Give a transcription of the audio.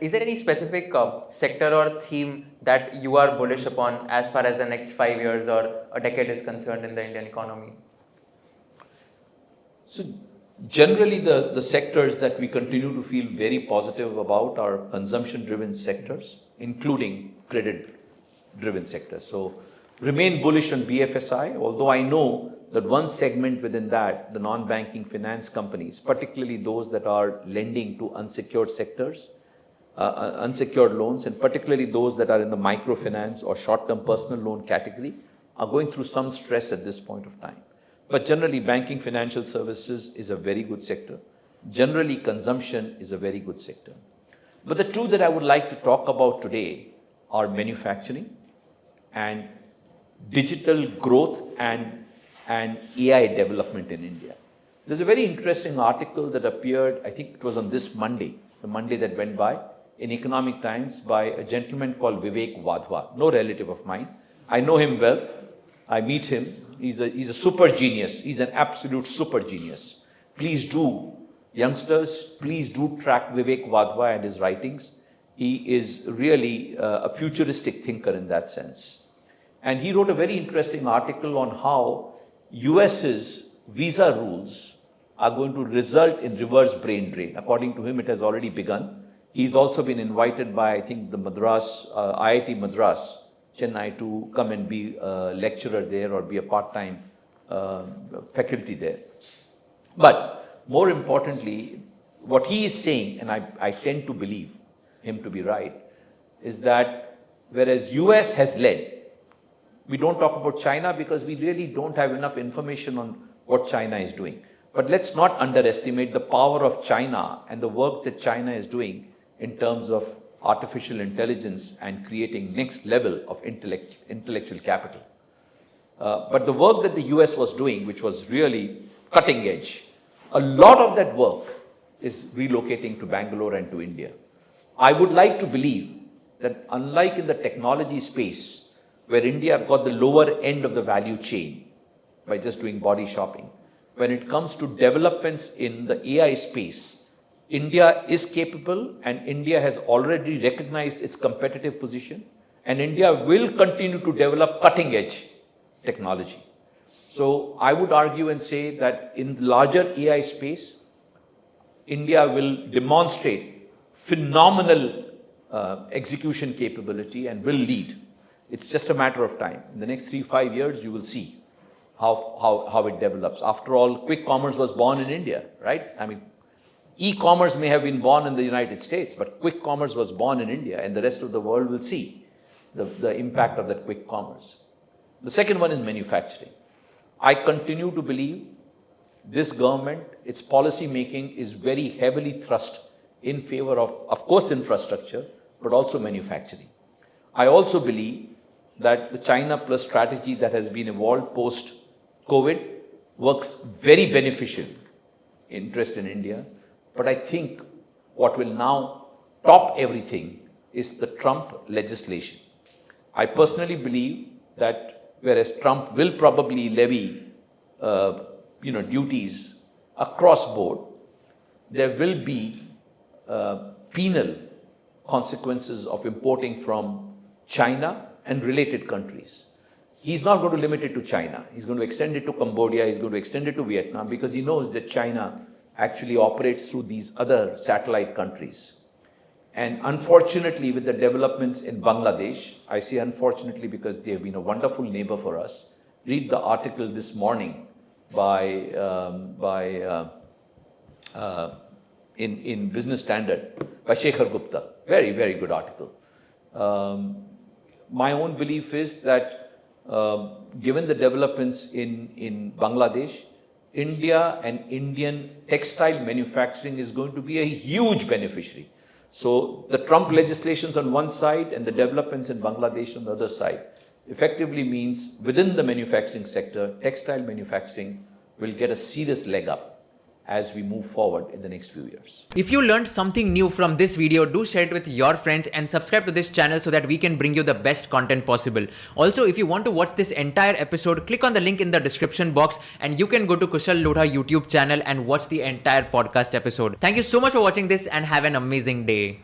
Is there any specific sector or theme that you are bullish upon as far as the next 5 years or a decade is concerned in the Indian economy? So generally the sectors that we continue to feel very positive about are consumption-driven sectors, including credit-driven sectors. So remain bullish on BFSI, although I know that one segment within that, the non-banking finance companies, particularly those that are lending to unsecured sectors, unsecured loans, and particularly those that are in the microfinance or short-term personal loan category, are going through some stress at this point of time. But generally, banking financial services is a very good sector. Generally, consumption is a very good sector. But the two that I would like to talk about today are manufacturing and digital growth and AI development in India. There's a very interesting article that appeared, I think it was on this Monday, the Monday that went by, in Economic Times by a gentleman called Vivek Wadhwa, no relative of mine. I know him well. I meet him. He's a super genius. He's an absolute super genius. Please do, youngsters, please do track Vivek Wadhwa and his writings. He is really a futuristic thinker in that sense. And he wrote a very interesting article on how US's visa rules are going to result in reverse brain drain. According to him, it has already begun. He's also been invited by, I think, the IIT Madras, Chennai, to come and be a lecturer there or be a part-time faculty there. But more importantly, what he is saying, and I tend to believe him to be right, is that whereas US has led, we don't talk about China because we really don't have enough information on what China is doing. But let's not underestimate the power of China and the work that China is doing in terms of artificial intelligence and creating next level of intellectual capital. But the work that the US was doing, which was really cutting edge, a lot of that work is relocating to Bangalore and to India. I would like to believe that unlike in the technology space, where India got the lower end of the value chain by just doing body shopping, when it comes to developments in the AI space, India is capable and India has already recognized its competitive position, and India will continue to develop cutting edge technology. So I would argue and say that in the larger AI space, India will demonstrate phenomenal execution capability and will lead. It's just a matter of time. In the next 3-5 years, you will see how it develops. After all, quick commerce was born in India, right? I mean, e-commerce may have been born in the United States, but quick commerce was born in India, and the rest of the world will see the impact of that quick commerce. The second one is manufacturing. I continue to believe this government, its policy making is very heavily thrust in favor of course, infrastructure, but also manufacturing. I also believe that the China Plus strategy that has been evolved post-COVID works very beneficial interest in India. But I think what will now top everything is the Trump legislation. I personally believe that whereas Trump will probably levy duties across board, there will be penal consequences of importing from China and related countries. He's not going to limit it to China. He's going to extend it to Cambodia. He's going to extend it to Vietnam because he knows that China actually operates through these other satellite countries. And unfortunately, with the developments in Bangladesh, I say unfortunately because they have been a wonderful neighbor for us. Read the article this morning in Business Standard by Shekhar Gupta. Very, very good article. My own belief is that given the developments in Bangladesh, India and Indian textile manufacturing is going to be a huge beneficiary. So the Trump legislations on one side and the developments in Bangladesh on the other side effectively means within the manufacturing sector, textile manufacturing will get a serious leg up as we move forward in the next few years. If you learned something new from this video, do share it with your friends and subscribe to this channel so that we can bring you the best content possible. Also, if you want to watch this entire episode, click on the link in the description box and you can go to Kushal Lodha YouTube channel and watch the entire podcast episode. Thank you so much for watching this and have an amazing day.